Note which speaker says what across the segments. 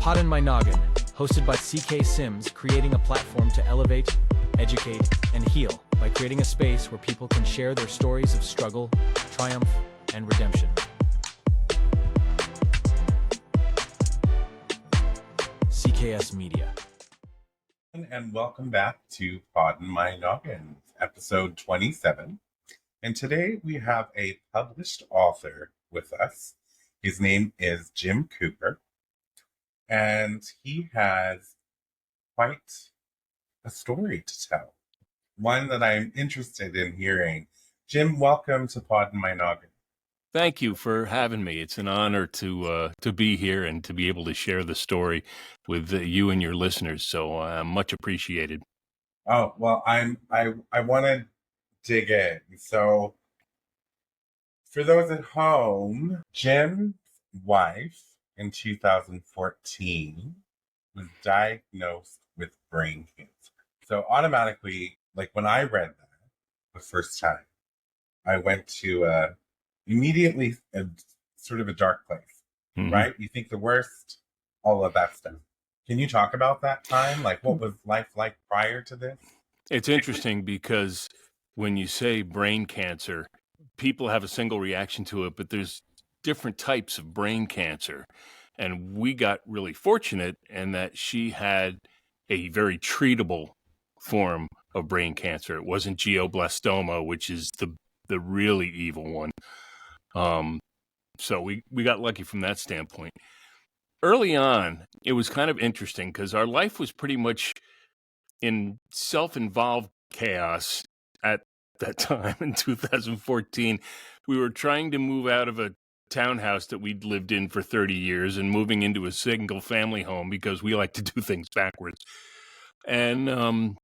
Speaker 1: Pod in My Noggin, hosted by CK Sims, creating a platform to elevate, educate, and heal by creating a space where people can share their stories of struggle, triumph, and redemption. CKS Media.
Speaker 2: And welcome back to Pod in My Noggin, episode 27. And today we have a published author with us. His name is Jim Cooper. And he has quite a story to tell. One that I'm interested in hearing. Jim, welcome to Pod in My Noggin.
Speaker 3: Thank you for having me. It's an honor to be here and to be able to share the story with you and your listeners. So much appreciated.
Speaker 2: Oh, well, I want to dig in. So for those at home, Jim's wife in 2014 was diagnosed with brain cancer. So automatically, like when I read that the first time, I went to immediately a sort of a dark place, right? You think the worst, all of that stuff. Can you talk about that time? Like, what was life like prior to this?
Speaker 3: It's interesting because when you say brain cancer, people have a single reaction to it, but there's different types of brain cancer. And we got really fortunate in that she had a very treatable form of brain cancer. It wasn't glioblastoma, which is the really evil one. So we got lucky from that standpoint. Early on, it was kind of interesting because our life was pretty much in self-involved chaos at that time in 2014. We were trying to move out of a townhouse that we'd lived in for 30 years and moving into a single family home because we like to do things backwards. And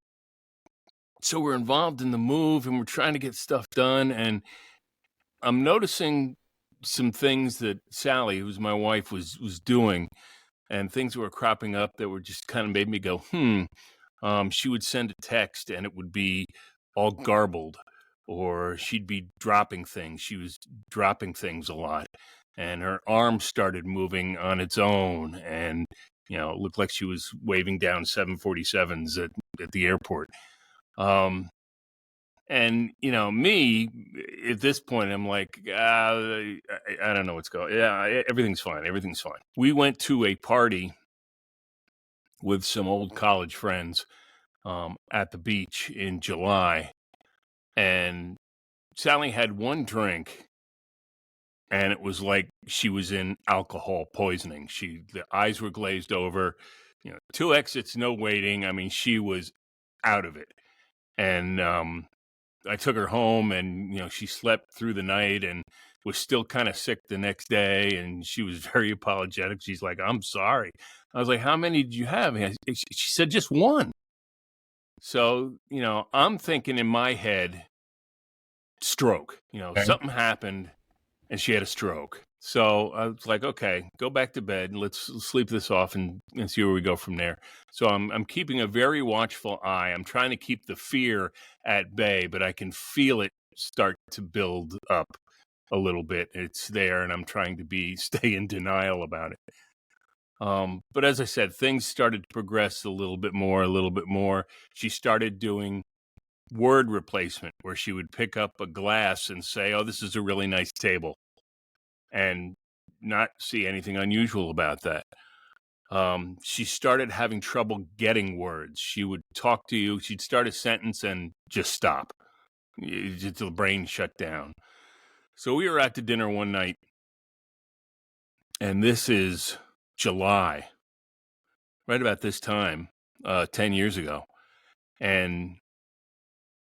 Speaker 3: so we're involved in the move and we're trying to get stuff done. And I'm noticing some things that Sally, who's my wife, was doing, and things were cropping up that were just kind of made me go, She would send a text and it would be all garbled, or she'd be dropping things. She was dropping things a lot, and her arm started moving on its own, and it looked like she was waving down 747s at the airport. And, me, at this point, I'm like, I don't know what's going on. Yeah, everything's fine. Everything's fine. We went to a party with some old college friends at the beach in July. And Sally had one drink, and it was like she was in alcohol poisoning. The eyes were glazed over, 2 exits, no waiting. I mean, she was out of it. And I took her home, and she slept through the night and was still kind of sick the next day, and she was very apologetic. She's like, "I'm sorry." I was like, "How many did you have?" She said, "Just one." So, I'm thinking in my head, stroke.
Speaker 2: Okay.
Speaker 3: Something happened and she had a stroke. So I was like, okay, go back to bed and let's sleep this off and see where we go from there. So I'm keeping a very watchful eye. I'm trying to keep the fear at bay, but I can feel it start to build up a little bit. It's there, and I'm trying to stay in denial about it. But as I said, things started to progress a little bit more. She started doing word replacement where she would pick up a glass and say, "Oh, this is a really nice table," and not see anything unusual about that. She started having trouble getting words. She would talk to you. She'd start a sentence and just stop. The brain shut down. So we were out to dinner one night, and this is July, right about this time, 10 years ago. And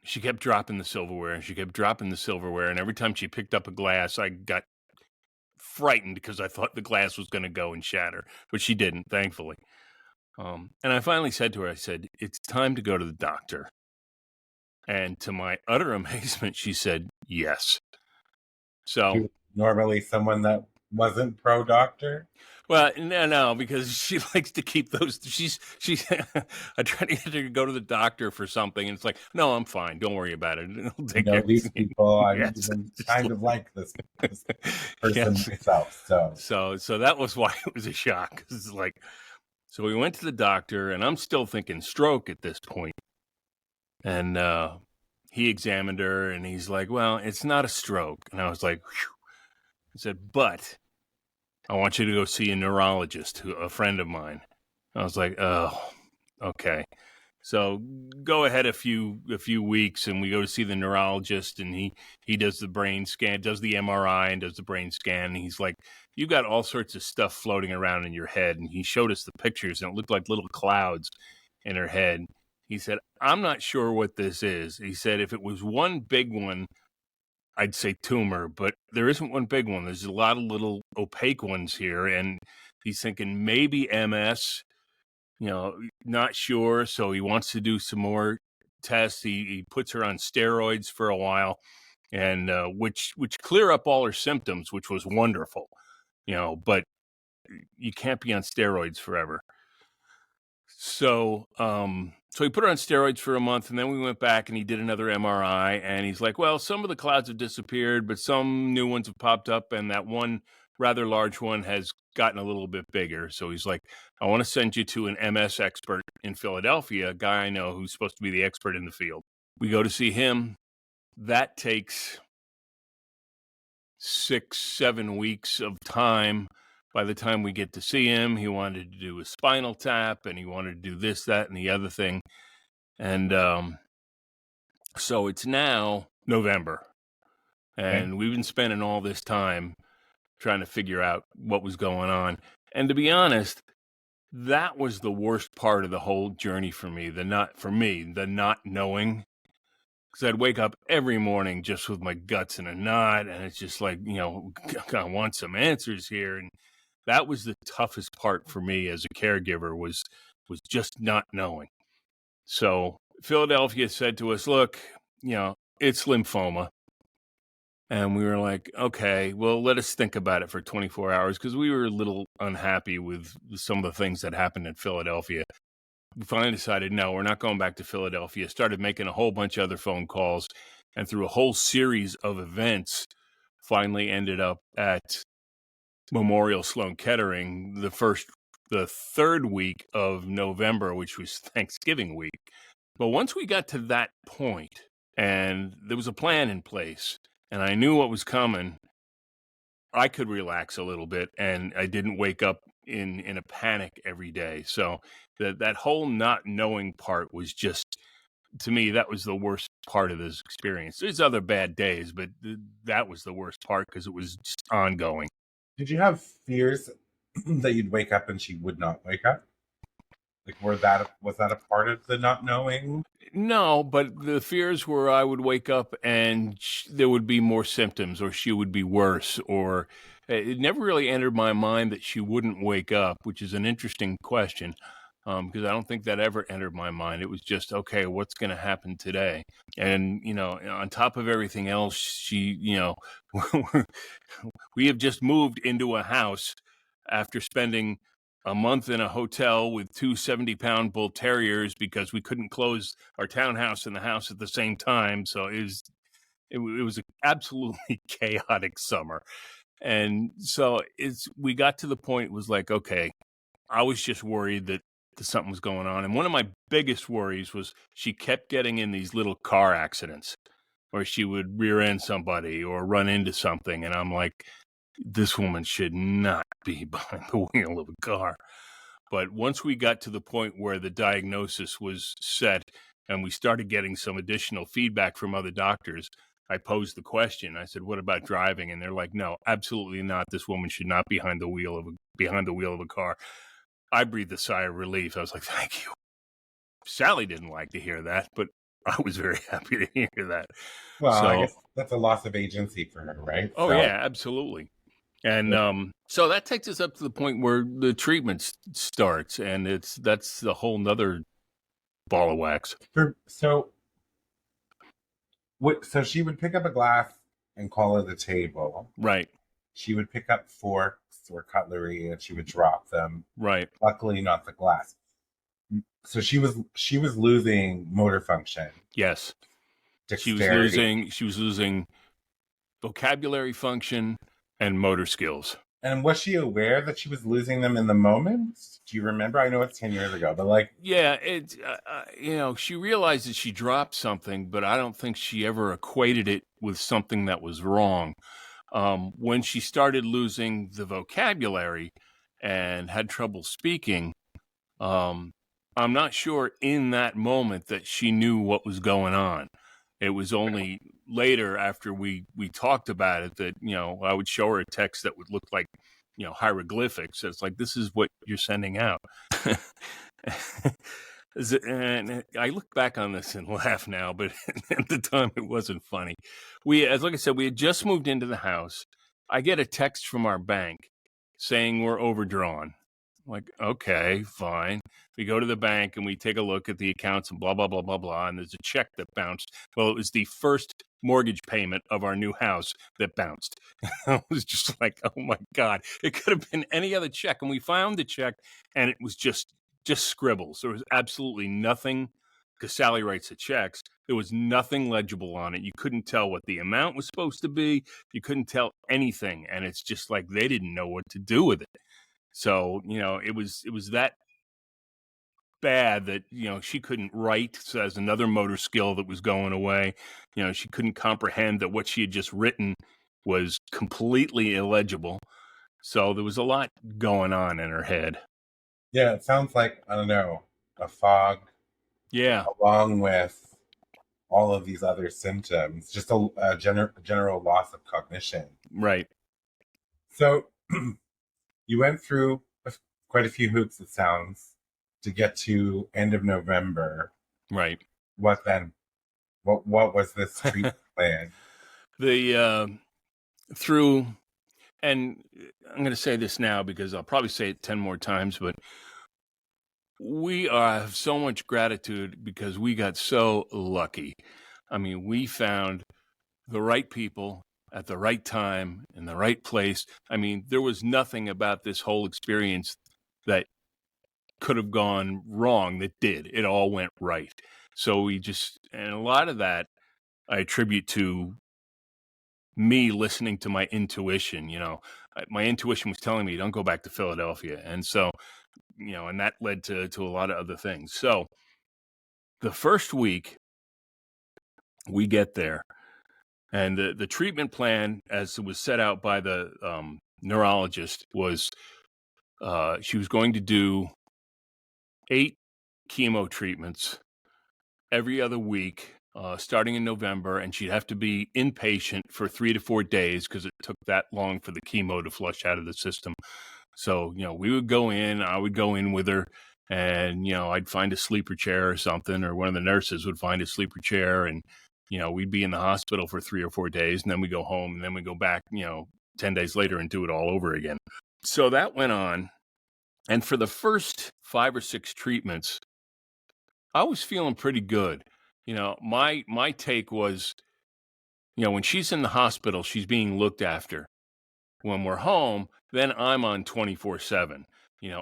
Speaker 3: she kept dropping the silverware, and every time she picked up a glass, I got frightened because I thought the glass was going to go and shatter, but she didn't, thankfully. And I finally said to her, I said, "It's time to go to the doctor." And to my utter amazement, she said, "Yes." So
Speaker 2: Normally someone that wasn't pro-doctor?
Speaker 3: Well, no, because she likes to keep those. She's. I try to get her to go to the doctor for something, and it's like, no, I'm fine. Don't worry about it. I'll
Speaker 2: I
Speaker 3: take
Speaker 2: know
Speaker 3: care
Speaker 2: these
Speaker 3: of it.
Speaker 2: people. I'm
Speaker 3: Yes,
Speaker 2: even
Speaker 3: just
Speaker 2: kind of like this person
Speaker 3: yes.
Speaker 2: myself. So
Speaker 3: So that was why it was a shock. 'Cause it's like, so we went to the doctor, and I'm still thinking stroke at this point. And he examined her, and he's like, well, it's not a stroke. And I was like, whew. He said, but I want you to go see a neurologist, a friend of mine. I was like, oh, okay. So go ahead a few weeks, and we go to see the neurologist, and he does the brain scan, does the MRI, and does the brain scan. And he's like, you've got all sorts of stuff floating around in your head. And he showed us the pictures, and it looked like little clouds in her head. He said, I'm not sure what this is. He said, if it was one big one, I'd say tumor, but there isn't one big one. There's a lot of little opaque ones here. And he's thinking maybe MS, not sure. So he wants to do some more tests. He puts her on steroids for a while, and which clear up all her symptoms, which was wonderful, but you can't be on steroids forever. So he put her on steroids for a month, and then we went back and he did another MRI, and he's like, well, some of the clouds have disappeared, but some new ones have popped up, and that one rather large one has gotten a little bit bigger. So he's like, I want to send you to an MS expert in Philadelphia, a guy I know who's supposed to be the expert in the field. We go to see him. That takes 6-7 weeks of time. By the time we get to see him, he wanted to do a spinal tap, and he wanted to do this, that, and the other thing. And so it's now November, and we've been spending all this time trying to figure out what was going on. And to be honest, that was the worst part of the whole journey for me, the not knowing. Because I'd wake up every morning just with my guts in a knot, and it's just like, I want some answers here. And that was the toughest part for me as a caregiver was just not knowing. So Philadelphia said to us, look, it's lymphoma. And we were like, okay, well, let us think about it for 24 hours, because we were a little unhappy with some of the things that happened in Philadelphia. We finally decided, no, we're not going back to Philadelphia. Started making a whole bunch of other phone calls, and through a whole series of events, finally ended up at Memorial Sloan Kettering the third week of November, which was Thanksgiving week. But once we got to that point, and there was a plan in place, and I knew what was coming, I could relax a little bit, and I didn't wake up in a panic every day. So that whole not knowing part was just, to me, that was the worst part of this experience. There's other bad days, but that was the worst part because it was just ongoing.
Speaker 2: did you have fears that you'd wake up and she would not wake up? Like, was that a part of the not knowing?
Speaker 3: No, but the fears were I would wake up and there would be more symptoms, or she would be worse, or it never really entered my mind that she wouldn't wake up, which is an interesting question, because I don't think that ever entered my mind. It was just, okay, what's going to happen today? And, on top of everything else, she, we have just moved into a house after spending a month in a hotel with two 70-pound bull terriers because we couldn't close our townhouse and the house at the same time. So it was an absolutely chaotic summer. And so we got to the point, it was like, okay, I was just worried that something was going on. And one of my biggest worries was she kept getting in these little car accidents where she would rear end somebody or run into something. And I'm like, this woman should not be behind the wheel of a car. But once we got to the point where the diagnosis was set and we started getting some additional feedback from other doctors, I posed the question. I said, what about driving? And they're like, no, absolutely not. This woman should not be behind the wheel of a car. I breathed a sigh of relief. I was like, thank you. Sally didn't like to hear that, but I was very happy to hear that.
Speaker 2: Well, I guess that's a loss of agency for her, right?
Speaker 3: Oh, yeah, absolutely. And so that takes us up to the point where the treatment starts, and that's the whole nother ball of wax.
Speaker 2: So she would pick up a glass and call it a table.
Speaker 3: Right.
Speaker 2: She would pick up forks forks or cutlery, and she would drop them.
Speaker 3: Right.
Speaker 2: Luckily, not the glass. So she was losing motor function,
Speaker 3: Yes.
Speaker 2: dexterity.
Speaker 3: She was losing vocabulary function and motor skills.
Speaker 2: And was she aware that she was losing them in the moment? Do you remember? I know it's 10 years ago, but like,
Speaker 3: Yeah, she realized that she dropped something, but I don't think she ever equated it with something that was wrong. When she started losing the vocabulary and had trouble speaking, I'm not sure in that moment that she knew what was going on. It was only later, after we talked about it, that I would show her a text that would look like hieroglyphics. So it's like, this is what you're sending out. And I look back on this and laugh now, but at the time it wasn't funny. Like I said, we had just moved into the house. I get a text from our bank saying we're overdrawn. I'm like, okay, fine. We go to the bank and we take a look at the accounts and blah, blah, blah, blah, blah. And there's a check that bounced. Well, it was the first mortgage payment of our new house that bounced. I was just like, oh my God, it could have been any other check. And we found the check and it was just scribbles. There was absolutely nothing, because Sally writes the checks. There was nothing legible on it. You couldn't tell what the amount was supposed to be. You couldn't tell anything. And it's just like they didn't know what to do with it. So, it was that bad that, she couldn't write. So that's another motor skill that was going away. She couldn't comprehend that what she had just written was completely illegible. So there was a lot going on in her head.
Speaker 2: Yeah, it sounds like, I don't know, a fog.
Speaker 3: Yeah.
Speaker 2: Along with all of these other symptoms, just a general loss of cognition.
Speaker 3: Right.
Speaker 2: So you went through quite a few hoops, it sounds, to get to end of November.
Speaker 3: Right.
Speaker 2: What then? What was this treatment plan?
Speaker 3: Through, and I'm going to say this now because I'll probably say it 10 more times, but we have so much gratitude because we got so lucky. I mean, we found the right people at the right time in the right place. I mean, there was nothing about this whole experience that could have gone wrong that did. It all went right. So and a lot of that I attribute to me listening to my intuition. My intuition was telling me, don't go back to Philadelphia. And so, and that led to a lot of other things. So the first week we get there, and the treatment plan, as it was set out by the neurologist, was she was going to do 8 chemo treatments every other week, starting in November, and she'd have to be inpatient for 3 to 4 days because it took that long for the chemo to flush out of the system. So, we would go in, I would go in with her, and, I'd find a sleeper chair or something, or one of the nurses would find a sleeper chair, and, we'd be in the hospital for 3 or 4 days, and then we go home, and then we go back, 10 days later and do it all over again. So that went on. And for the first 5 or 6 treatments, I was feeling pretty good. My take was, when she's in the hospital, she's being looked after. When we're home, then I'm on 24/7.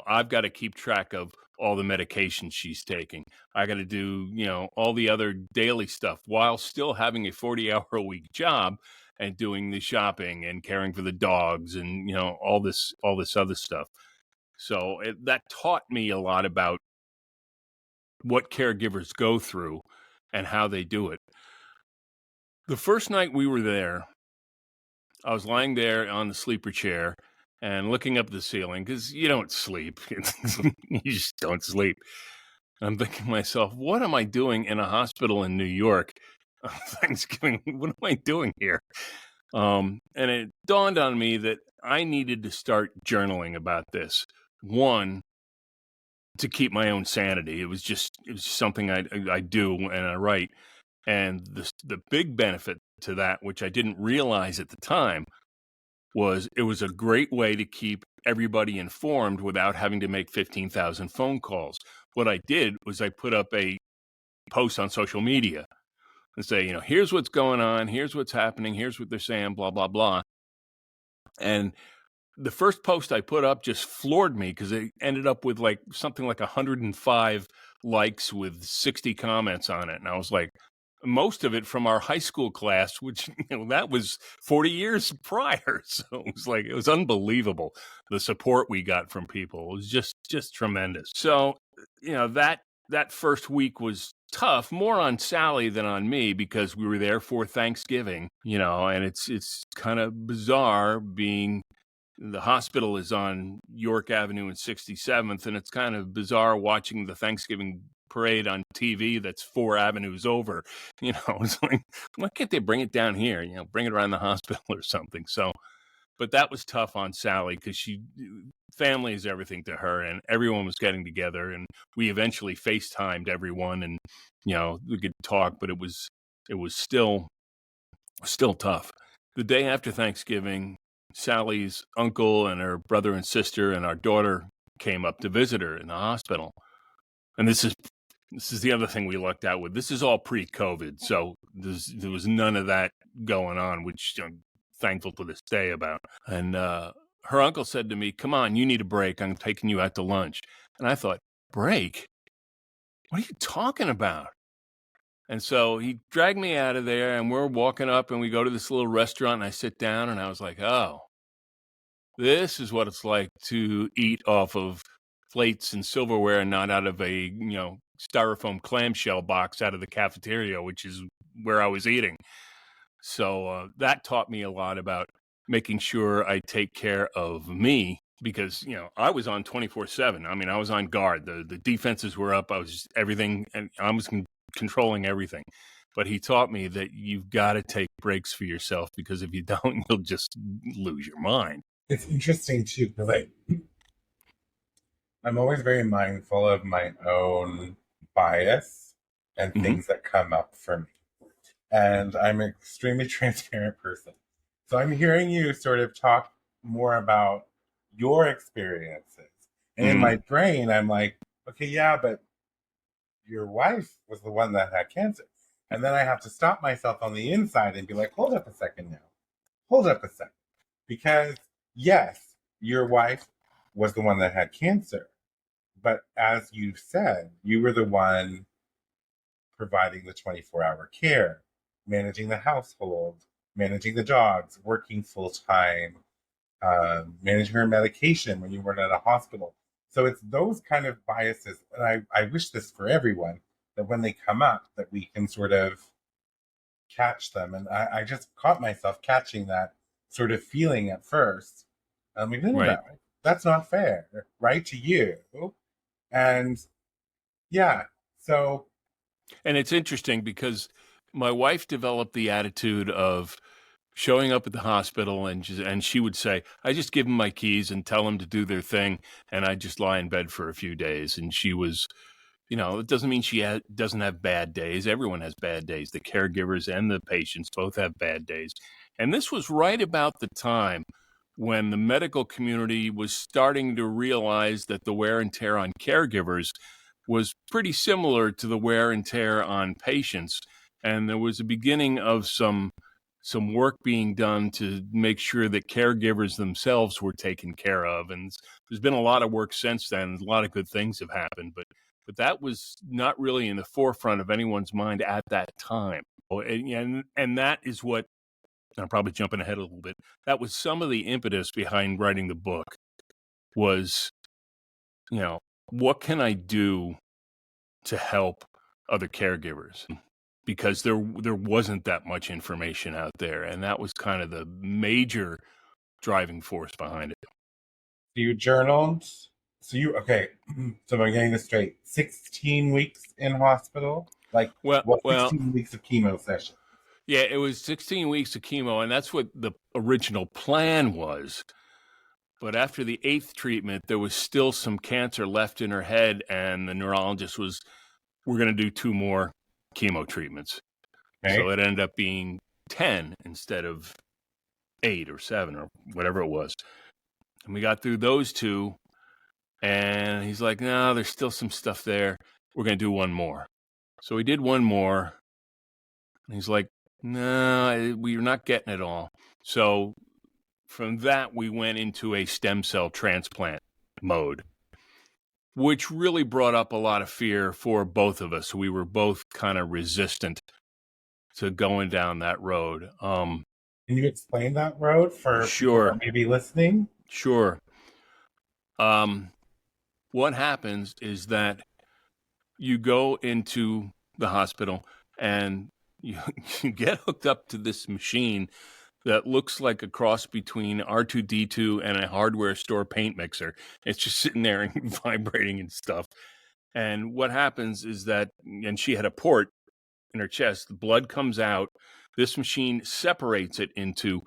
Speaker 3: I've got to keep track of all the medications she's taking. I got to do, all the other daily stuff while still having a 40-hour-a-week job and doing the shopping and caring for the dogs and, all this other stuff. So that taught me a lot about what caregivers go through and how they do it. The first night we were there, I was lying there on the sleeper chair and looking up at the ceiling because you don't sleep. You just don't sleep. I'm thinking to myself, what am I doing in a hospital in New York on Thanksgiving? What am I doing here? And it dawned on me that I needed to start journaling about this. One, to keep my own sanity. It was something I do and I write. And the big benefit to that, which I didn't realize at the time, was it was a great way to keep everybody informed without having to make 15,000 phone calls. What I did was I put up a post on social media and say, here's what's going on, here's what's happening, here's what they're saying, blah, blah, blah. And the first post I put up just floored me because it ended up with like something like 105 likes with 60 comments on it. And I was like, most of it from our high school class, which, that was 40 years prior. So it was unbelievable. The support we got from people was just tremendous. So, that first week was tough, more on Sally than on me because we were there for Thanksgiving, and it's kind of bizarre being the hospital is on York Avenue and 67th, and it's kind of bizarre watching the Thanksgiving parade on TV that's 4 avenues over. It's like, why can't they bring it down here? Bring it around the hospital or something. So, but that was tough on Sally because family is everything to her, and everyone was getting together, and we eventually FaceTimed everyone, and we could talk, but it was still tough. The day after Thanksgiving, Sally's uncle and her brother and sister and our daughter came up to visit her in the hospital. And this is the other thing we lucked out with. This is all pre-COVID, so there was none of that going on, which I'm thankful to this day about. And her uncle said to me, "Come on, you need a break. I'm taking you out to lunch." And I thought, break? What are you talking about? And so he dragged me out of there, and we're walking up, and we go to this little restaurant, and I sit down, and I was like, oh, this is what it's like to eat off of plates and silverware and not out of a, styrofoam clamshell box out of the cafeteria, which is where I was eating. So that taught me a lot about making sure I take care of me because, I was on 24/7. I mean, I was on guard. The defenses were up. I was just everything, and I was controlling everything. But he taught me that you've got to take breaks for yourself because if you don't, you'll just lose your mind.
Speaker 2: It's interesting too, because I'm always very mindful of my own bias and things that come up for me. And I'm an extremely transparent person. So I'm hearing you sort of talk more about your experiences. And in my brain, I'm like, okay, yeah, but your wife was the one that had cancer. And then I have to stop myself on the inside and be like, hold up a second now. Hold up a second. Because yes, your wife was the one that had cancer. But as you said, you were the one providing the 24-hour care, managing the household, managing the dogs, working full time, managing her medication when you weren't at a hospital. So it's those kind of biases. And I wish this for everyone, that when they come up, that we can sort of catch them. And I just caught myself catching that sort of feeling at first. I'm like, no, that's not fair, right, to you. And yeah, so.
Speaker 3: And it's interesting because my wife developed the attitude of showing up at the hospital and she would say, I just give them my keys and tell them to do their thing. And I just lie in bed for a few days. And she was, it doesn't mean she doesn't have bad days. Everyone has bad days. The caregivers and the patients both have bad days. And this was right about the time when the medical community was starting to realize that the wear and tear on caregivers was pretty similar to the wear and tear on patients. And there was a beginning of some work being done to make sure that caregivers themselves were taken care of. And there's been a lot of work since then. A lot of good things have happened, but that was not really in the forefront of anyone's mind at that time. And that is what, I'm probably jumping ahead a little bit, that was some of the impetus behind writing the book was, what can I do to help other caregivers? Because there wasn't that much information out there. And that was kind of the major driving force behind it.
Speaker 2: You journaled. So so I'm getting this straight. 16 weeks in hospital? 16 weeks of chemo session?
Speaker 3: Yeah, it was 16 weeks of chemo, and that's what the original plan was. But after the 8th treatment, there was still some cancer left in her head, and the neurologist was, we're going to do 2 more chemo treatments. Okay. So it ended up being 10 instead of 8 or 7 or whatever it was. And we got through those 2, and he's like, no, there's still some stuff there. We're going to do 1 more. So we did 1 more, and he's like, no, we're not getting it all. So from that, we went into a stem cell transplant mode, which really brought up a lot of fear for both of us. We were both kind of resistant to going down that road.
Speaker 2: Can you explain that road for people
Speaker 3: Sure.
Speaker 2: that may be listening?
Speaker 3: Sure. What happens is that you go into the hospital and you get hooked up to this machine that looks like a cross between R2D2 and a hardware store paint mixer. It's just sitting there and vibrating and stuff. And what happens is that, and she had a port in her chest, the blood comes out. This machine separates it into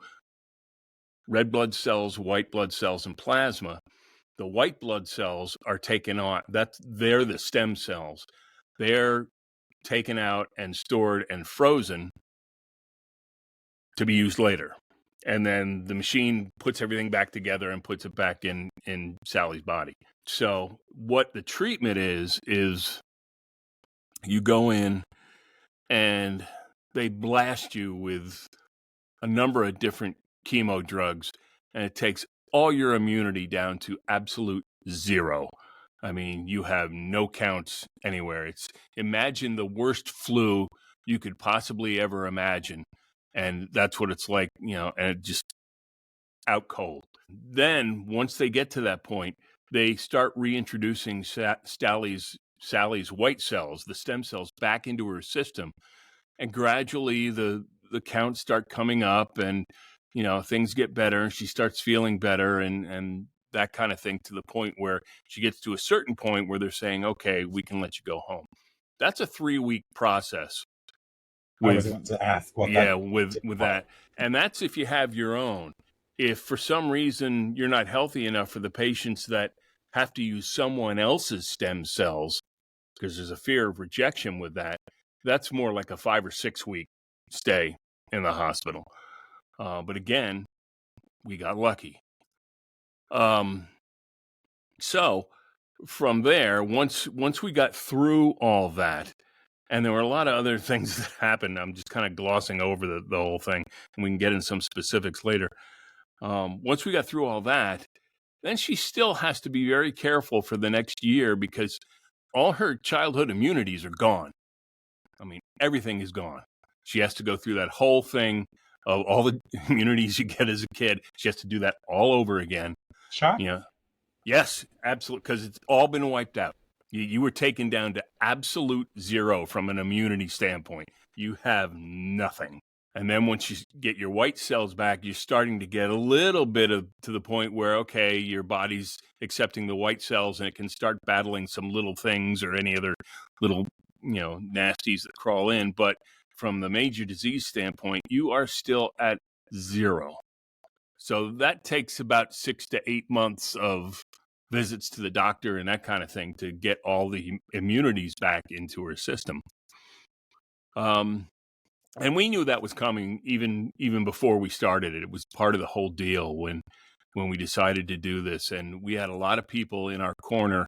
Speaker 3: red blood cells, white blood cells, and plasma. The white blood cells are taken on. They're the stem cells. They're taken out and stored and frozen to be used later. And then the machine puts everything back together and puts it back in Sally's body. So what the treatment is you go in and they blast you with a number of different chemo drugs, and it takes all your immunity down to absolute zero. I mean, you have no counts anywhere. Imagine the worst flu you could possibly ever imagine. And that's what it's like, and it just out cold. Then once they get to that point, they start reintroducing Sally's white cells, the stem cells, back into her system. And gradually the counts start coming up and, things get better and she starts feeling better and that kind of thing, to the point where she gets to a certain point where they're saying, okay, we can let you go home. That's a 3-week process.
Speaker 2: I was going to ask.
Speaker 3: With that. And that's if you have your own. If for some reason you're not healthy enough for the patients that have to use someone else's stem cells, because there's a fear of rejection with that, that's more like a 5 or 6 week stay in the hospital. But again, we got lucky. So from there, once we got through all that, and there were a lot of other things that happened. I'm just kind of glossing over the whole thing, and we can get in some specifics later. Once we got through all that, then she still has to be very careful for the next year because all her childhood immunities are gone. I mean, everything is gone. She has to go through that whole thing of all the immunities you get as a kid. She has to do that all over again.
Speaker 2: Shot?
Speaker 3: Yeah. Yes, absolutely, because it's all been wiped out. You were taken down to absolute zero from an immunity standpoint. You have nothing. And then once you get your white cells back, you're starting to get a little bit to the point where, okay, your body's accepting the white cells and it can start battling some little things or any other little, nasties that crawl in. But from the major disease standpoint, you are still at zero. So that takes about 6 to 8 months of visits to the doctor and that kind of thing to get all the immunities back into her system. And we knew that was coming even before we started it. It was part of the whole deal when we decided to do this. And we had a lot of people in our corner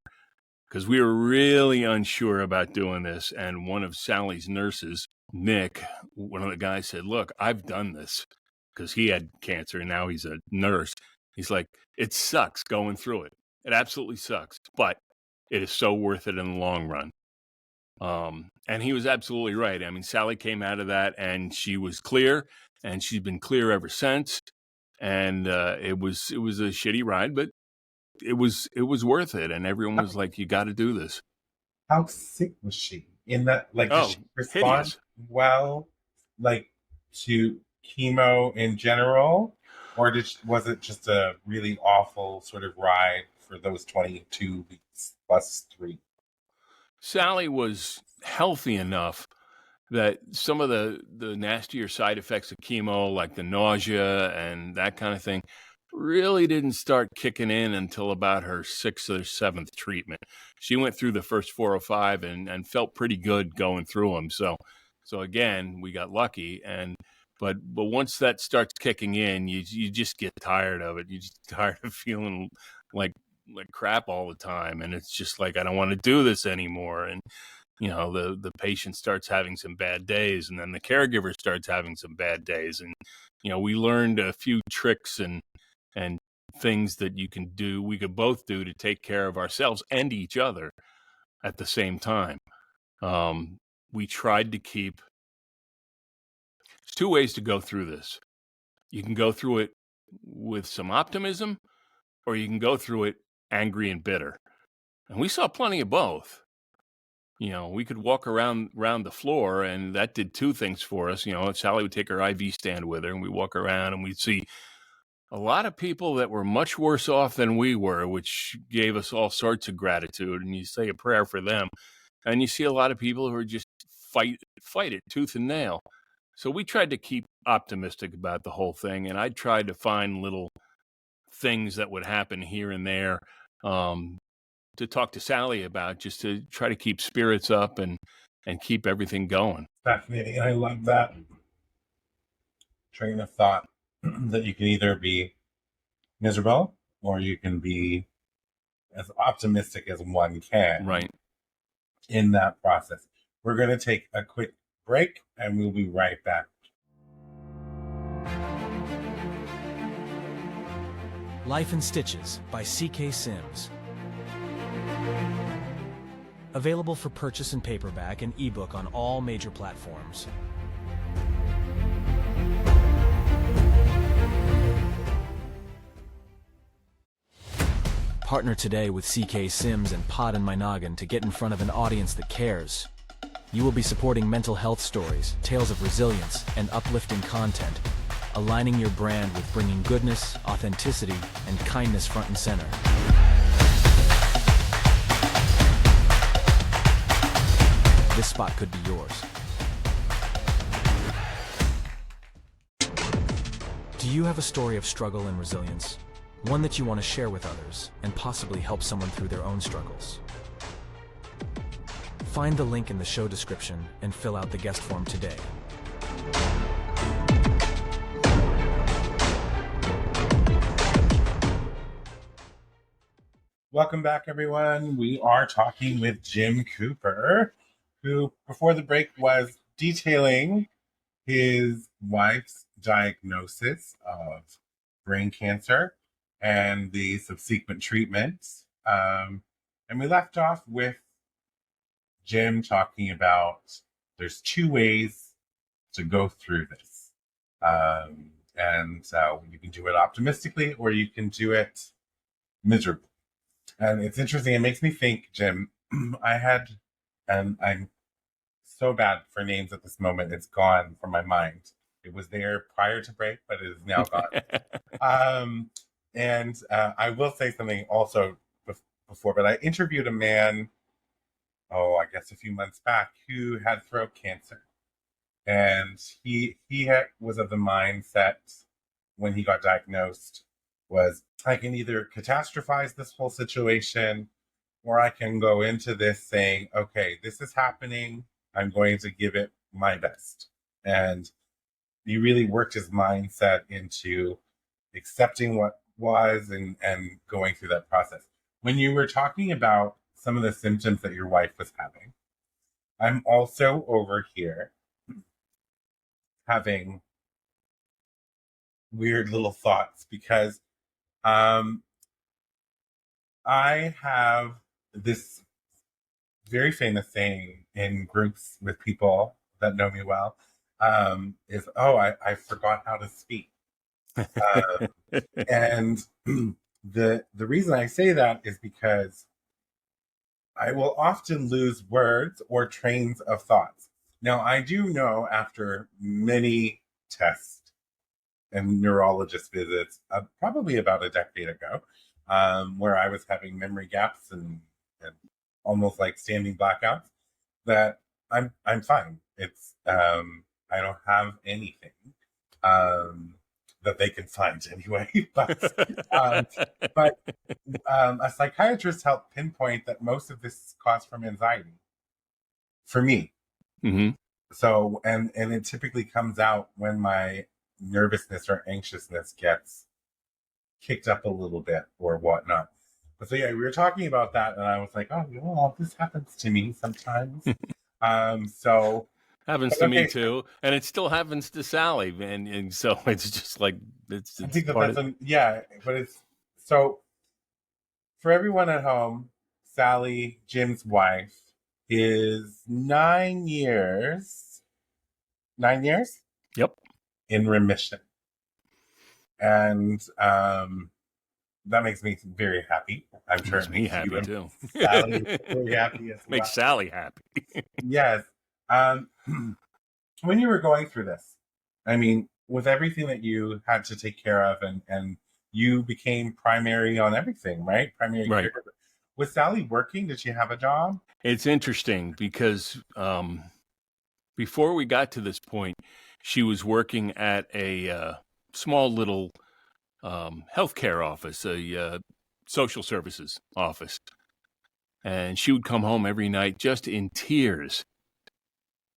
Speaker 3: because we were really unsure about doing this. And one of Sally's nurses, Nick, one of the guys said, look, I've done this, because he had cancer and now he's a nurse. He's like, it sucks going through it. It absolutely sucks, but it is so worth it in the long run. And he was absolutely right. I mean, Sally came out of that and she was clear, and she's been clear ever since. And it was a shitty ride, but it was worth it. And everyone was like, you got to do this.
Speaker 2: How sick was she? In that, did she respond
Speaker 3: hideous.
Speaker 2: well, to chemo in general, or was it just a really awful sort of ride for those 22 weeks plus 3?
Speaker 3: Sally was healthy enough that some of the nastier side effects of chemo, like the nausea and that kind of thing, really didn't start kicking in until about her 6th or 7th treatment. She went through the first 4 or 5 and felt pretty good going through them. So again, we got lucky. But once that starts kicking in, you just get tired of it. You just tired of feeling like crap all the time. And it's just like, I don't want to do this anymore. And, the patient starts having some bad days, and then the caregiver starts having some bad days. And, we learned a few tricks and things that we could both do to take care of ourselves and each other at the same time. We tried to keep, there's two ways to go through this. You can go through it with some optimism, or you can go through it angry and bitter. And we saw plenty of both. We could walk around the floor, and that did two things for us. Sally would take her IV stand with her, and we'd walk around, and we'd see a lot of people that were much worse off than we were, which gave us all sorts of gratitude. And you say a prayer for them. And you see a lot of people who are just fight it tooth and nail. So we tried to keep optimistic about the whole thing, and I tried to find little things that would happen here and there to talk to Sally about, just to try to keep spirits up and keep everything going.
Speaker 2: Fascinating. I love that train of thought that you can either be miserable or you can be as optimistic as one can.
Speaker 3: Right.
Speaker 2: In that process. We're going to take a quick break and we'll be right back.
Speaker 1: Life in Stitches by CK Sims. Available for purchase in paperback and ebook on all major platforms. Partner today with CK Sims and Pod in My Noggin to get in front of an audience that cares. You will be supporting mental health stories, tales of resilience, and uplifting content, aligning your brand with bringing goodness, authenticity, and kindness front and center. This spot could be yours. Do you have a story of struggle and resilience? One that you want to share with others and possibly help someone through their own struggles? Find the link in the show description and fill out the guest form today.
Speaker 2: Welcome back, everyone. We are talking with Jim Cooper, who before the break was detailing his wife's diagnosis of brain cancer and the subsequent treatments. And we left off with Jim talking about there's two ways to go through this. You can do it optimistically or you can do it miserably. And it's interesting. It makes me think, Jim, and I'm so bad for names at this moment. It's gone from my mind. It was there prior to break, but it is now gone. I will say something also before, but I interviewed a man, I guess a few months back, who had throat cancer. And he was of the mindset when he got diagnosed was, I can either catastrophize this whole situation or I can go into this saying, okay, this is happening. I'm going to give it my best. And he really worked his mindset into accepting what was and going through that process. When you were talking about some of the symptoms that your wife was having, I'm also over here having weird little thoughts because I have this very famous saying in groups with people that know me well, is, I forgot how to speak. And the reason I say that is because I will often lose words or trains of thoughts. Now, I do know after many tests and neurologist visits, probably about a decade ago, where I was having memory gaps and almost like standing blackouts, that I'm fine. It's I don't have anything that they can find anyway. But a psychiatrist helped pinpoint that most of this is caused from anxiety for me.
Speaker 3: Mm-hmm.
Speaker 2: So, and it typically comes out when my nervousness or anxiousness gets kicked up a little bit or whatnot. But so yeah, we were talking about that, and I was like, this happens to me sometimes. So
Speaker 3: happens to me too, and it still happens to Sally, and so it's just like it's
Speaker 2: I think
Speaker 3: but
Speaker 2: So, for everyone at home, Sally, Jim's wife, is 9 years, 9 years
Speaker 3: Yep.
Speaker 2: in remission. And that makes me very happy. I'm sure
Speaker 3: Makes
Speaker 2: it
Speaker 3: me
Speaker 2: makes
Speaker 3: happy
Speaker 2: you and
Speaker 3: too.
Speaker 2: Sally very happy as well.
Speaker 3: Makes Sally happy.
Speaker 2: Yes. When you were going through this, I mean, with everything that you had to take care of and you became primary on everything, right? Primary
Speaker 3: Right.
Speaker 2: caregiver. Was Sally working? Did she have a job?
Speaker 3: It's interesting because before we got to this point, she was working at a small little healthcare office, a social services office. And she would come home every night just in tears.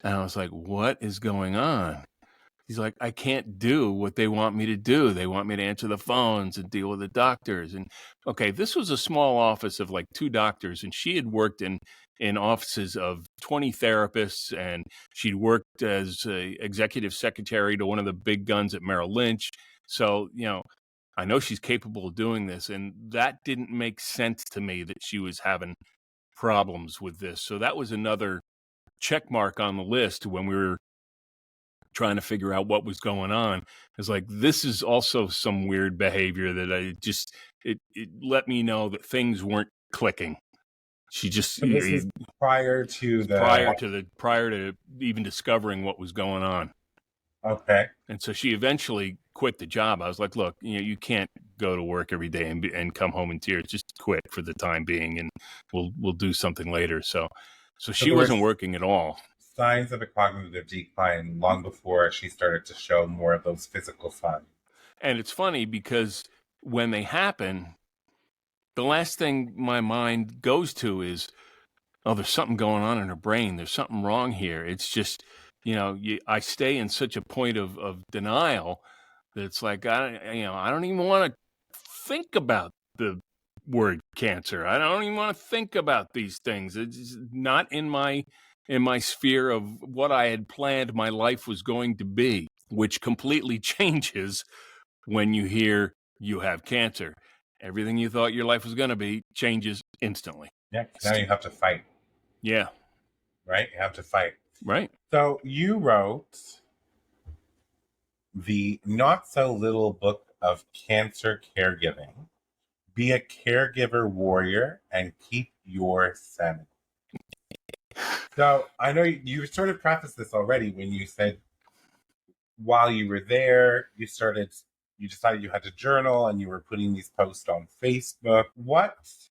Speaker 3: And I was like, what is going on? He's like, I can't do what they want me to do. They want me to answer the phones and deal with the doctors. And okay, this was a small office of like 2 doctors, and she had worked in offices of 20 therapists, and she'd worked as a executive secretary to one of the big guns at Merrill Lynch. So, I know she's capable of doing this, and that didn't make sense to me that she was having problems with this. So that was another check mark on the list when we were trying to figure out what was going on. It's like, this is also some weird behavior that it let me know that things weren't clicking. She just
Speaker 2: So this is prior to
Speaker 3: prior to even discovering what was going on.
Speaker 2: Okay.
Speaker 3: And so she eventually quit the job. I was like, look, you can't go to work every day and come home in tears. Just quit for the time being, and we'll do something later. So she wasn't working at all.
Speaker 2: Signs of a cognitive decline long before she started to show more of those physical signs.
Speaker 3: And it's funny because when they happen, the last thing my mind goes to is, oh, there's something going on in her brain. There's something wrong here. It's just, I stay in such a point of denial that it's like, I don't even want to think about the word cancer. I don't even want to think about these things. It's not in my sphere of what I had planned my life was going to be, which completely changes when you hear you have cancer. Everything you thought your life was going to be changes instantly.
Speaker 2: Yeah, now you have to fight.
Speaker 3: Yeah.
Speaker 2: Right? You have to fight.
Speaker 3: Right.
Speaker 2: So you wrote the not so little book of cancer caregiving. Be a caregiver warrior and keep your sanity. So I know you sort of prefaced this already when you said while you were there, you decided you had to journal and you were putting these posts on Facebook.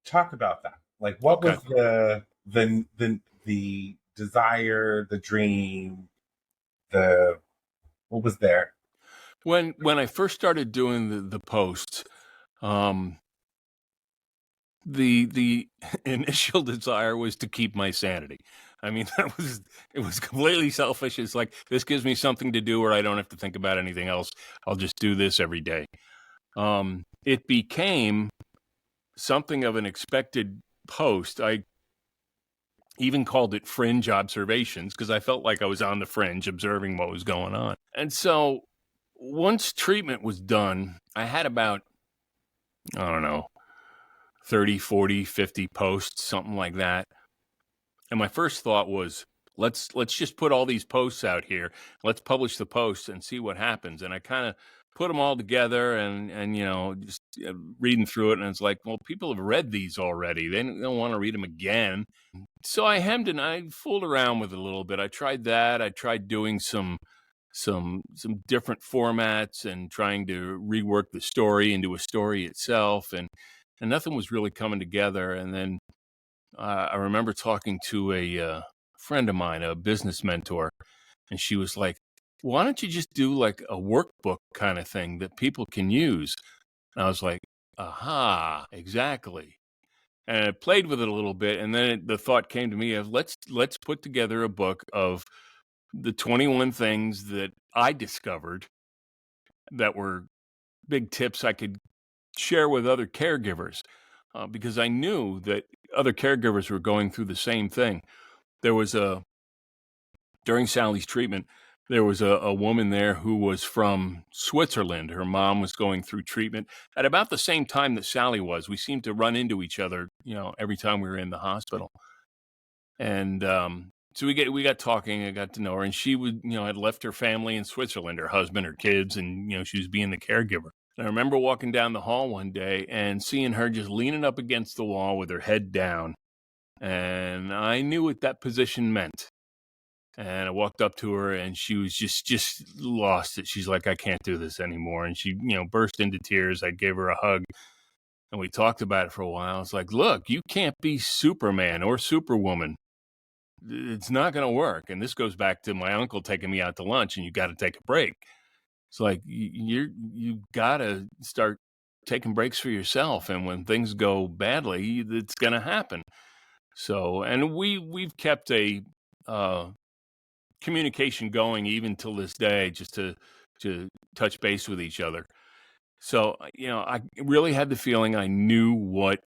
Speaker 2: Talk about that. Like, what was the desire, the dream, what was there?
Speaker 3: When I first started doing the posts, the initial desire was to keep my sanity. I mean, it was completely selfish. It's like, this gives me something to do where I don't have to think about anything else. I'll just do this every day. It became something of an expected post. I even called it fringe observations because I felt like I was on the fringe observing what was going on. And so once treatment was done, I had about, I don't know, 30, 40, 50 posts, something like that. And my first thought was, let's just put all these posts out here. Let's publish the posts and see what happens. And I kind of put them all together and just reading through it. And it's like, well, people have read these already. They don't want to read them again. So I hemmed and I fooled around with it a little bit. I tried that. I tried doing some different formats and trying to rework the story into a story itself. And nothing was really coming together. And then I remember talking to a friend of mine, a business mentor, and she was like, why don't you just do like a workbook kind of thing that people can use? And I was like, aha, exactly. And I played with it a little bit. And then the thought came to me of let's put together a book of the 21 things that I discovered that were big tips I could share with other caregivers, because I knew that other caregivers were going through the same thing. There was during Sally's treatment, there was a woman there who was from Switzerland. Her mom was going through treatment at about the same time that Sally was. We seemed to run into each other, every time we were in the hospital. And so we got talking. I got to know her, and she would, had left her family in Switzerland, her husband, her kids, and she was being the caregiver. And I remember walking down the hall one day and seeing her just leaning up against the wall with her head down, and I knew what that position meant. And I walked up to her, and she was just lost it. She's like, "I can't do this anymore," and she, burst into tears. I gave her a hug, and we talked about it for a while. It's like, look, you can't be Superman or Superwoman. It's not going to work. And this goes back to my uncle taking me out to lunch, and you got to take a break. It's like you got to start taking breaks for yourself. And when things go badly, it's going to happen. So, and we've kept a communication going even till this day, just to touch base with each other. So, I really had the feeling I knew what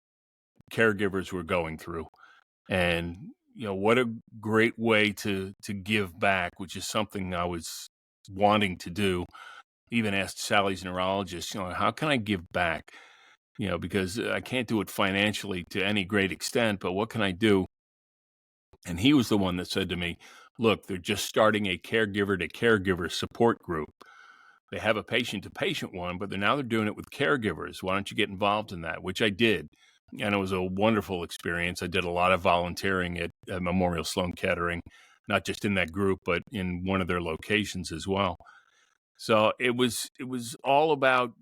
Speaker 3: caregivers were going through. And what a great way to give back, which is something I was wanting to do. Even asked Sally's neurologist, how can I give back? Because I can't do it financially to any great extent, but what can I do? And he was the one that said to me, look, they're just starting a caregiver to caregiver support group. They have a patient to patient one, but they're doing it with caregivers. Why don't you get involved in that? Which I did. And it was a wonderful experience. I did a lot of volunteering at Memorial Sloan Kettering, not just in that group, but in one of their locations as well. So it was all about,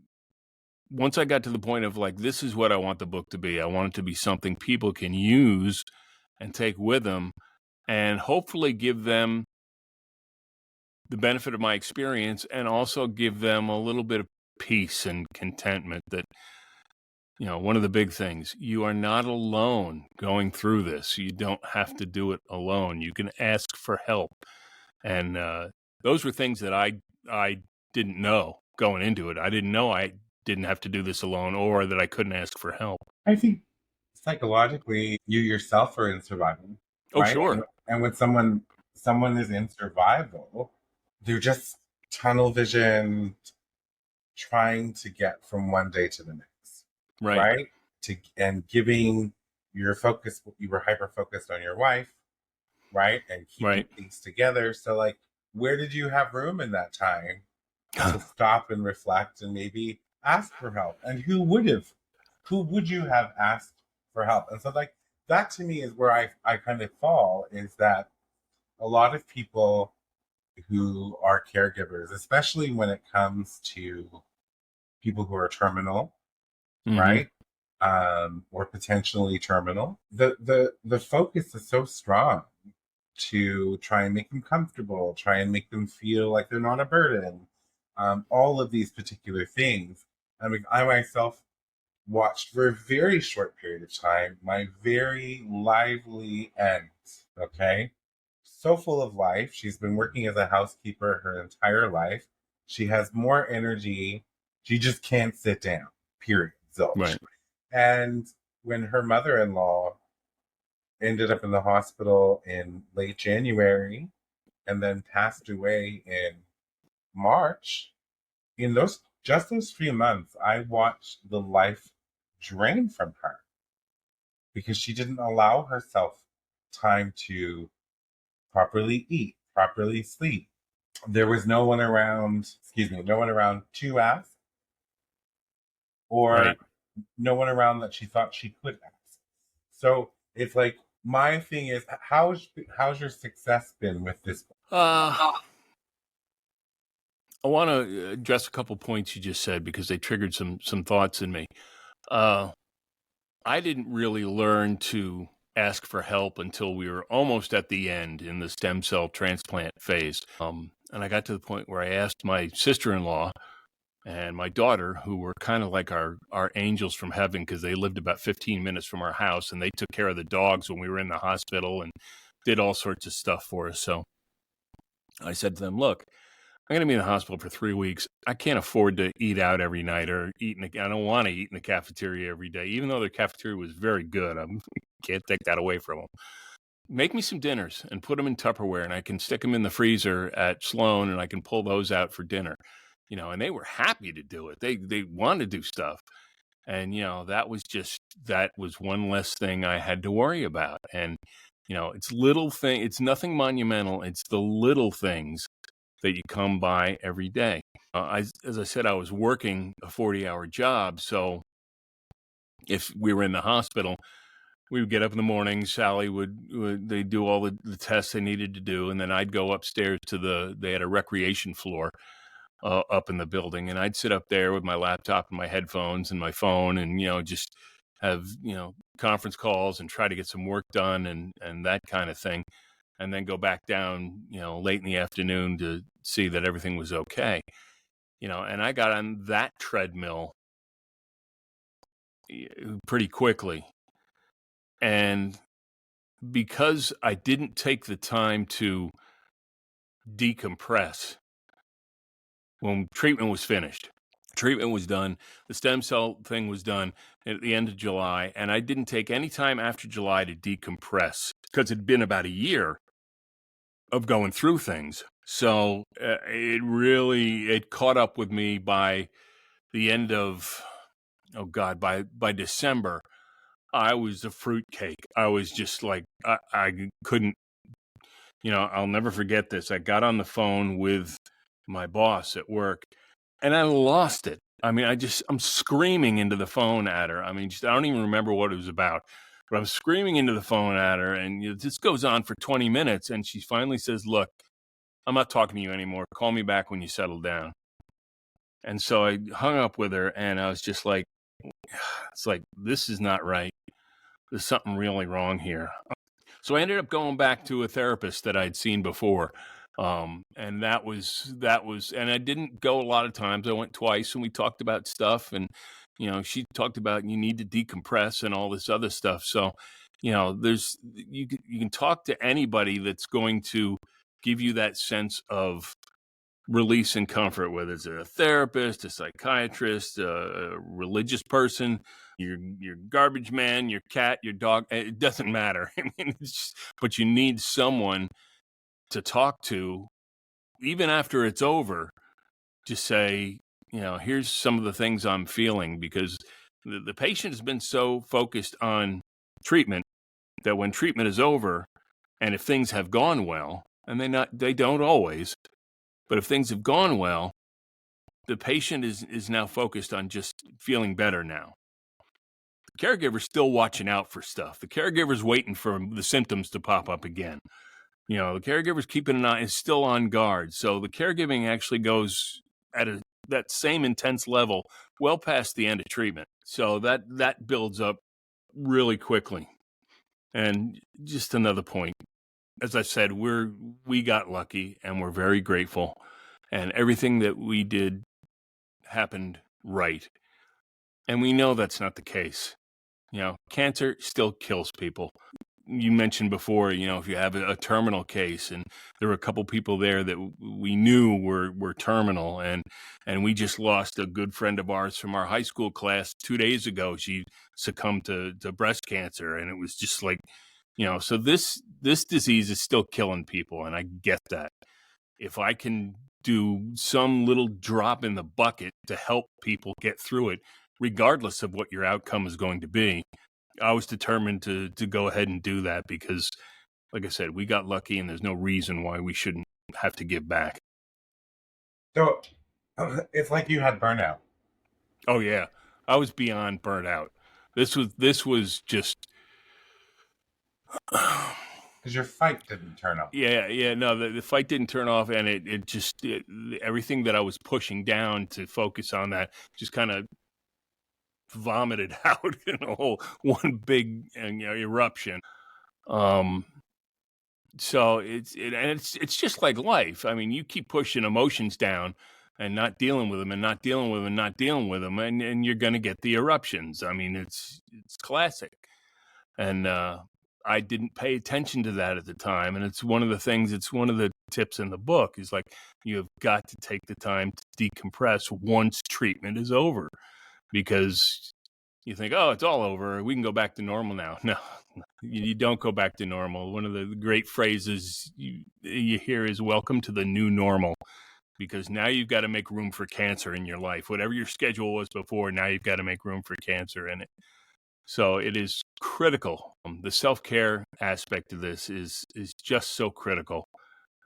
Speaker 3: once I got to the point of like, this is what I want the book to be. I want it to be something people can use and take with them, and hopefully give them the benefit of my experience, and also give them a little bit of peace and contentment that, one of the big things, you are not alone going through this. You don't have to do it alone. You can ask for help. And those were things that I didn't know going into it. I didn't know I didn't have to do this alone, or that I couldn't ask for help.
Speaker 2: I think psychologically, you yourself are in survival.
Speaker 3: Oh,
Speaker 2: right?
Speaker 3: sure.
Speaker 2: And when someone is in survival, they're just tunnel vision, trying to get from one day to the next.
Speaker 3: Right.
Speaker 2: And giving your focus, you were hyper focused on your wife, right? And keeping things together. So like, where did you have room in that time to stop and reflect and maybe ask for help? And who would you have asked for help? And so like, that to me is where I kind of fall, is that a lot of people who are caregivers, especially when it comes to people who are terminal, right? Or potentially terminal, the focus is so strong to try and make them comfortable, try and make them feel like they're not a burden. All of these particular things. I mean, I myself watched for a very short period of time my very lively aunt, okay? So full of life. She's been working as a housekeeper her entire life. She has more energy. She just can't sit down, period. Zilch.
Speaker 3: Right.
Speaker 2: And when her mother-in-law ended up in the hospital in late January and then passed away in March, in those few months, I watched the life drain from her because she didn't allow herself time to properly eat, properly sleep. There was no one around to ask, or no one around that she thought she could ask. So it's like, my thing is, how's your success been with this book?
Speaker 3: I want to address a couple points you just said, because they triggered some thoughts in me. I didn't really learn to ask for help until we were almost at the end in the stem cell transplant phase. And I got to the point where I asked my sister-in-law and my daughter, who were kind of like our angels from heaven, because they lived about 15 minutes from our house, and they took care of the dogs when we were in the hospital and did all sorts of stuff for us. So I said to them, look, I'm going to be in the hospital for 3 weeks. I can't afford to eat out every night or I don't want to eat in the cafeteria every day, even though their cafeteria was very good. I can't take that away from them. make me some dinners and put them in Tupperware, and I can stick them in the freezer at Sloan, and I can pull those out for dinner. And they were happy to do it. They wanted to do stuff. And, that was one less thing I had to worry about. And, it's nothing monumental. It's the little things that you come by every day. As I said, I was working a 40-hour job. So if we were in the hospital, we would get up in the morning. Sally they'd do all the tests they needed to do. And then I'd go upstairs they had a recreation floor up in the building. And I'd sit up there with my laptop and my headphones and my phone and, just have, conference calls and try to get some work done and that kind of thing. And then go back down, late in the afternoon to see that everything was okay. And I got on that treadmill pretty quickly. And because I didn't take the time to decompress when treatment was finished, treatment was done, the stem cell thing was done at the end of July, and I didn't take any time after July to decompress because it had been about a year of going through things. So it caught up with me by the end of, by December. I was a fruitcake. I was just like, I couldn't, I'll never forget this. I got on the phone with my boss at work and I lost it. I mean, I'm screaming into the phone at her. I mean, I don't even remember what it was about, but I'm screaming into the phone at her. And this goes on for 20 minutes. And she finally says, look, I'm not talking to you anymore. Call me back when you settle down. And so I hung up with her and I was just like, it's like, this is not right. There's something really wrong here. So I ended up going back to a therapist that I'd seen before. And that was, and I didn't go a lot of times. I went twice and we talked about stuff and, she talked about you need to decompress and all this other stuff. So, you can talk to anybody that's going to give you that sense of release and comfort, whether it's a therapist, a psychiatrist, a religious person, your garbage man, your cat, your dog. It doesn't matter. I mean, but you need someone to talk to, even after it's over, to say, here's some of the things I'm feeling, because the patient has been so focused on treatment that when treatment is over, and if things have gone well, and they don't always, but if things have gone well, the patient is now focused on just feeling better now. The caregiver's still watching out for stuff. The caregiver's waiting for the symptoms to pop up again. The caregiver's keeping an eye, is still on guard. So the caregiving actually goes at that same intense level well past the end of treatment. So that builds up really quickly. And just another point, as I said, we got lucky and we're very grateful. And everything that we did happened right. And we know that's not the case. Cancer still kills people. You mentioned before, if you have a terminal case, and there were a couple people there that we knew were terminal, and we just lost a good friend of ours from our high school class 2 days ago. She succumbed to breast cancer, and it was just like, so this disease is still killing people, and I get that. If I can do some little drop in the bucket to help people get through it, regardless of what your outcome is going to be, I was determined to go ahead and do that because, like I said, we got lucky and there's no reason why we shouldn't have to give back.
Speaker 2: So it's like you had burnout.
Speaker 3: Oh, yeah. I was beyond burnt out. This was just...
Speaker 2: Because your fight didn't turn off.
Speaker 3: Yeah. No, the fight didn't turn off, and it just everything that I was pushing down to focus on that just kind of vomited out in a whole one big eruption. So it's just like life. I mean, you keep pushing emotions down and not dealing with them and not dealing with them and not dealing with them, and you're going to get the eruptions. I mean, it's classic. And I didn't pay attention to that at the time. And it's one of the tips in the book is like, you have got to take the time to decompress once treatment is over, because you think, oh, it's all over. We can go back to normal now. No, you don't go back to normal. One of the great phrases you hear is welcome to the new normal, because now you've got to make room for cancer in your life. Whatever your schedule was before, now you've got to make room for cancer in it. So it is critical. The self-care aspect of this is just so critical.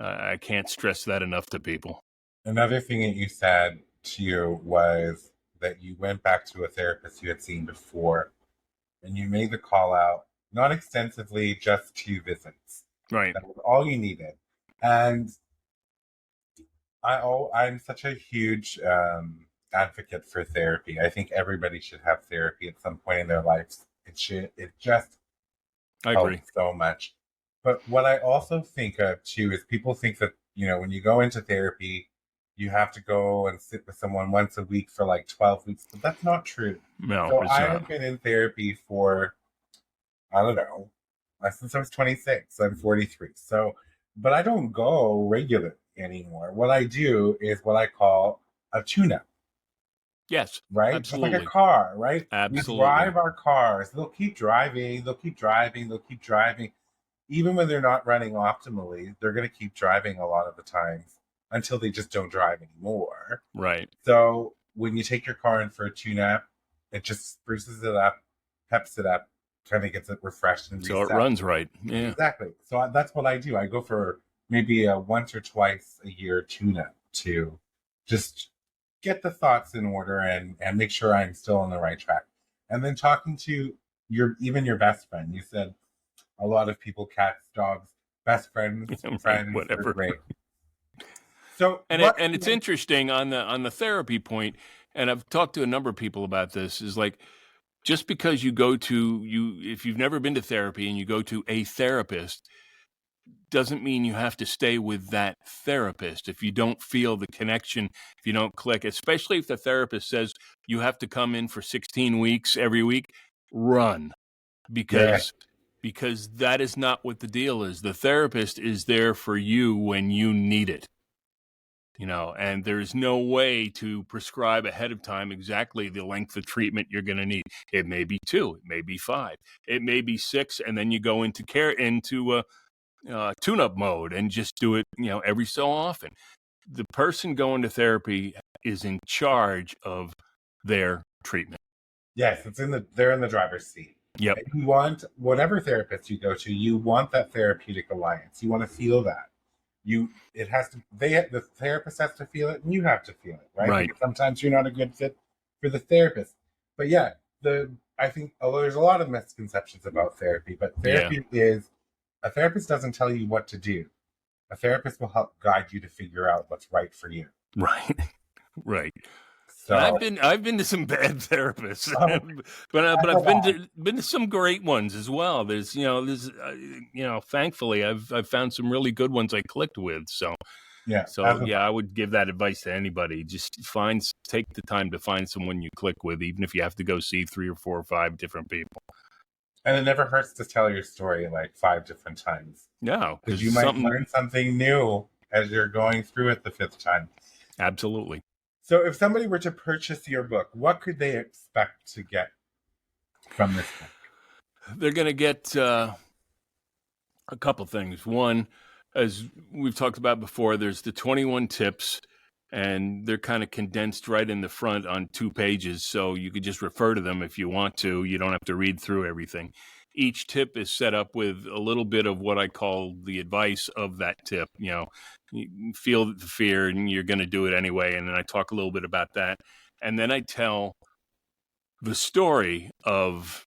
Speaker 3: I can't stress that enough to people.
Speaker 2: Another thing that you said too was that you went back to a therapist you had seen before and you made the call out, not extensively, just 2 visits.
Speaker 3: Right.
Speaker 2: That was all you needed. And I'm such a huge advocate for therapy. I think everybody should have therapy at some point in their lives. It just
Speaker 3: I agree
Speaker 2: helps so much. But what I also think of too is people think that, when you go into therapy, you have to go and sit with someone once a week for like 12 weeks, but that's not true.
Speaker 3: No,
Speaker 2: So
Speaker 3: it's
Speaker 2: I
Speaker 3: not.
Speaker 2: have been in therapy for, I don't know, since I was 26. I'm 43. So, but I don't go regularly anymore. What I do is what I call a tune-up,
Speaker 3: Yes,
Speaker 2: right? Just like a
Speaker 3: absolutely.
Speaker 2: car, right? We
Speaker 3: Absolutely.
Speaker 2: drive our cars. They'll keep driving. They'll keep driving. They'll keep driving. Even when they're not running optimally, they're going to keep driving a lot of the times until they just don't drive anymore.
Speaker 3: Right.
Speaker 2: So when you take your car in for a tune-up, it just spruces it up, peps it up, kind of gets it refreshed and
Speaker 3: So
Speaker 2: reset.
Speaker 3: it runs right. Yeah.
Speaker 2: Exactly. So that's what I do. I go for maybe a once or twice a year tune-up to just get the thoughts in order and make sure I'm still on the right track. And then talking to your best friend. You said a lot of people, cats, dogs, best friends,
Speaker 3: Right,
Speaker 2: friends,
Speaker 3: whatever.
Speaker 2: are great. So
Speaker 3: And it's interesting on the therapy point, and I've talked to a number of people about this, is like, just because if you've never been to therapy and you go to a therapist, doesn't mean you have to stay with that therapist. If you don't feel the connection, if you don't click, especially if the therapist says you have to come in for 16 weeks every week, run, because that is not what the deal is. The therapist is there for you when you need it. And there's no way to prescribe ahead of time exactly the length of treatment you're going to need. It may be 2, it may be 5, it may be 6, and then you go into tune-up mode and just do it, every so often. The person going to therapy is in charge of their treatment.
Speaker 2: Yes, they're in the driver's seat.
Speaker 3: Yep.
Speaker 2: And you want, whatever therapist you go to, you want that therapeutic alliance. You want to feel that. The therapist has to feel it and you have to feel it, right?
Speaker 3: Right.
Speaker 2: Because sometimes you're not a good fit for the therapist. But yeah, I think, although there's a lot of misconceptions about therapy, but a therapist doesn't tell you what to do. A therapist will help guide you to figure out what's right for you.
Speaker 3: Right. Right.
Speaker 2: So
Speaker 3: I've been to some bad therapists, but I've been to some great ones as well. Thankfully I've found some really good ones I clicked with. So I would give that advice to anybody. Just take the time to find someone you click with, even if you have to go see 3 or 4 or 5 different people.
Speaker 2: And it never hurts to tell your story like 5 different times.
Speaker 3: No,
Speaker 2: because you might learn something new as you're going through it the 5th time.
Speaker 3: Absolutely.
Speaker 2: So if somebody were to purchase your book, what could they expect to get from this book?
Speaker 3: They're going to get a couple things. One, as we've talked about before, there's the 21 tips, and they're kind of condensed right in the front on 2 pages, so you could just refer to them if you want to. You don't have to read through everything. Each tip is set up with a little bit of what I call the advice of that tip. You feel the fear and you're going to do it anyway. And then I talk a little bit about that. And then I tell the story of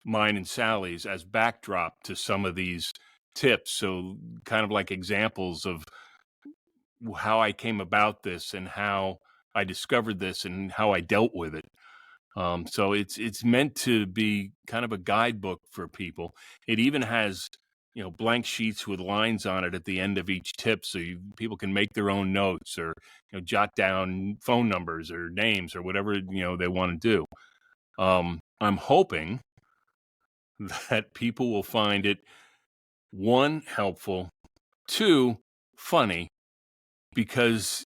Speaker 3: mine and Sally's as backdrop to some of these tips. So kind of like examples of how I came about this and how I discovered this and how I dealt with it. So it's meant to be kind of a guidebook for people. It even has, blank sheets with lines on it at the end of each tip, so people can make their own notes or jot down phone numbers or names or whatever they want to do. I'm hoping that people will find it, 1, helpful, 2, funny, because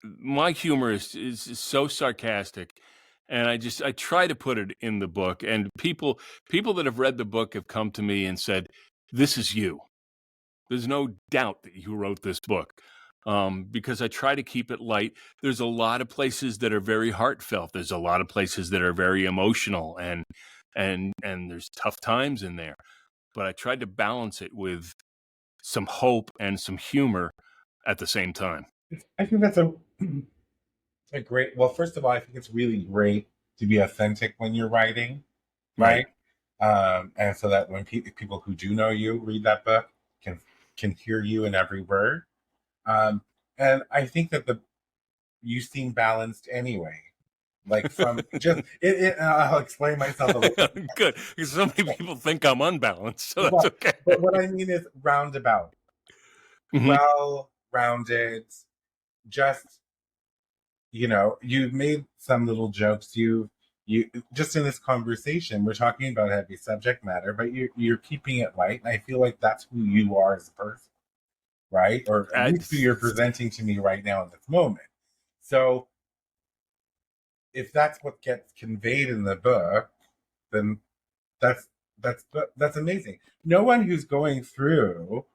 Speaker 3: my humor is so sarcastic And I try to put it in the book, and people that have read the book have come to me and said, "This is you. There's no doubt that you wrote this book." Because I try to keep it light. There's a lot of places that are very heartfelt. There's a lot of places that are very emotional, and there's tough times in there. But I tried to balance it with some hope and some humor at the same time.
Speaker 2: I think that's a great. Well, first of all, I think it's really great to be authentic when you're writing, right? And so that when people who do know you read that book can hear you in every word. And I think that you seem balanced anyway. Like from just I'll explain myself a little.
Speaker 3: Good, because so many people think I'm unbalanced, so that's
Speaker 2: But,
Speaker 3: okay.
Speaker 2: but what I mean is roundabout, well-rounded. Just you've made some little jokes. You just in this conversation, we're talking about heavy subject matter, but you're keeping it light, and I feel like that's who you are as a person, right? Or at least who you're presenting to me right now in this moment. So if that's what gets conveyed in the book, then that's amazing. No one who's going through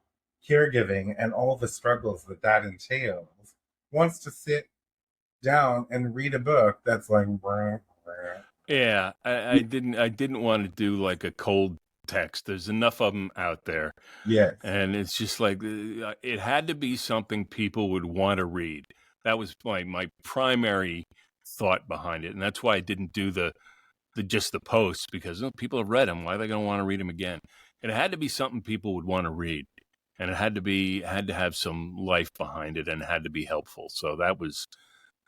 Speaker 2: caregiving and all the struggles that entails wants to sit down and read a book that's like
Speaker 3: Yeah, I didn't want to do like a cold text. There's enough of them out there.
Speaker 2: Yes.
Speaker 3: And it's just like it had to be something people would want to read. That was my primary thought behind it, and that's why I didn't do the just the posts, because people have read them. Why are they going to want to read them again? It had to be something people would want to read, and it had to have some life behind it, and it had to be helpful. So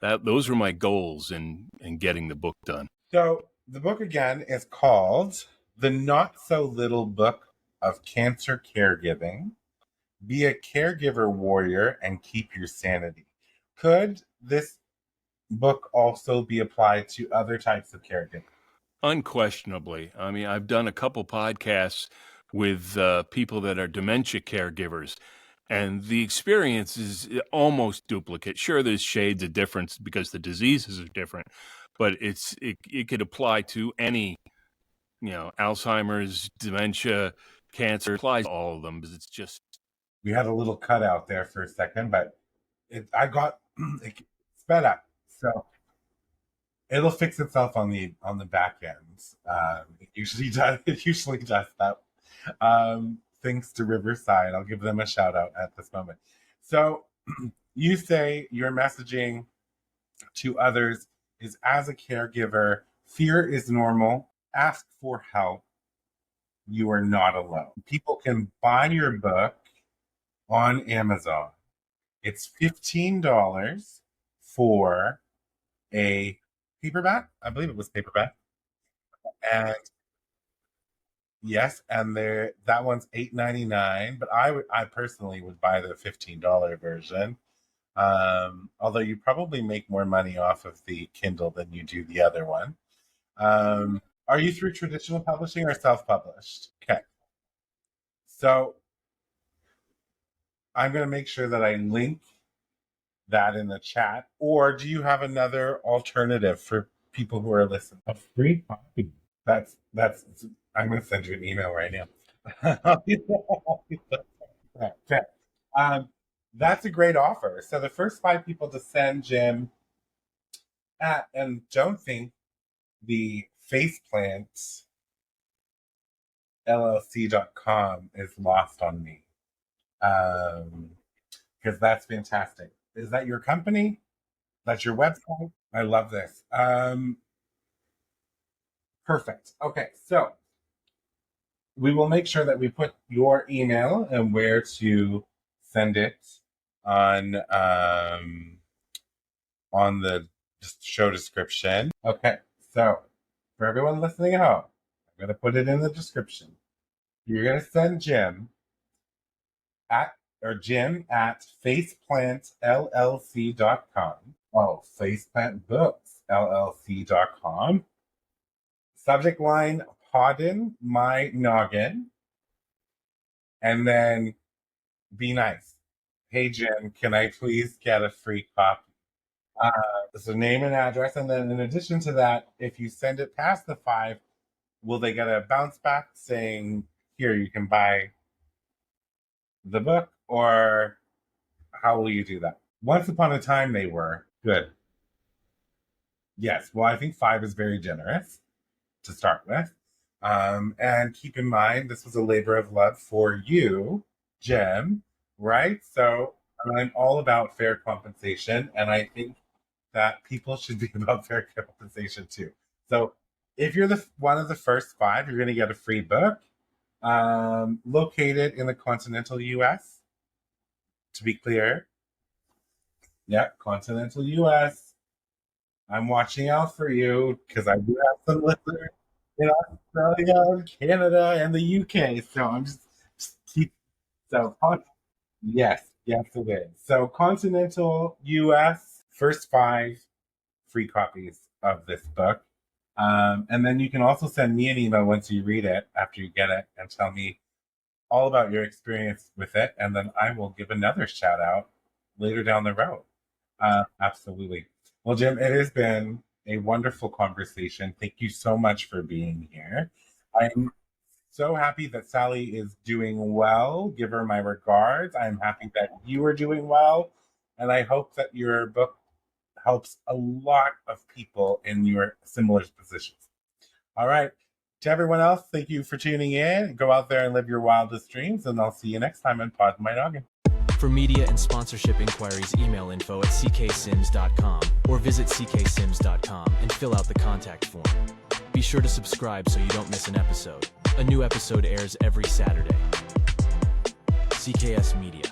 Speaker 3: those were my goals in getting the book done.
Speaker 2: So the book again is called The Not So Little Book of Cancer Caregiving. Be a caregiver warrior and keep your sanity. Could this book also be applied to other types of caregiving?
Speaker 3: Unquestionably. I mean, I've done a couple podcasts with people that are dementia caregivers, and the experience is almost duplicate. Sure, there's shades of difference because the diseases are different, but it could apply to any, Alzheimer's, dementia, cancer. It applies to all of them, because it's just.
Speaker 2: We had a little cutout there for a second, but I got it sped up, so it'll fix itself on the back ends. It usually does. It usually does that. Thanks to Riverside, I'll give them a shout out at this moment. So you say your messaging to others is, as a caregiver, fear is normal. Ask for help. You are not alone. People can buy your book on Amazon. It's $15 for a paperback. I believe it was paperback. And yes, and that one's $8.99. But I personally would buy the $15 version. Although you probably make more money off of the Kindle than you do the other one. Are you through traditional publishing or self-published? Okay. So I'm going to make sure that I link that in the chat. Or do you have another alternative for people who are listening? A free copy. That's I'm going to send you an email right now. Okay. That's a great offer. So the first 5 people to send Jim and don't think the faceplant llc.com is lost on me. Because that's fantastic. Is that your company? That's your website? I love this. Perfect. Okay, so we will make sure that we put your email and where to send it on the show description. Okay, so for everyone listening at home, I'm going to put it in the description. You're going to send Jim at faceplantllc.com. Oh, faceplantbooksllc.com. Subject line, pardon my noggin. And then be nice. Hey, Jim, can I please get a free copy? So name and address, and then in addition to that, if you send it past the 5, will they get a bounce back saying, here, you can buy the book, or how will you do that? Once upon a time, they were. Good. Yes. Well, I think 5 is very generous to start with. And keep in mind, this was a labor of love for you, Jim, right? So I'm all about fair compensation, and I think that people should be about fair compensation too. So if you're one of the first 5, you're going to get a free book located in the continental U.S., to be clear. Yeah, continental U.S. I'm watching out for you because I do have some listeners in Australia, Canada, and the UK. So I'm just keep so yes, yes it is. So continental US, first 5 free copies of this book. And then you can also send me an email once you read it, after you get it, and tell me all about your experience with it. And then I will give another shout out later down the road. Absolutely. Well, Jim, it has been a wonderful conversation. Thank you so much for being here. I'm so happy that Sally is doing well. Give her my regards. I'm happy that you are doing well. And I hope that your book helps a lot of people in your similar positions. All right. To everyone else, thank you for tuning in. Go out there and live your wildest dreams. And I'll see you next time on Pod My Noggin.
Speaker 1: For media and sponsorship inquiries, email info@cksims.com or visit cksims.com and fill out the contact form. Be sure to subscribe so you don't miss an episode. A new episode airs every Saturday. CKS Media.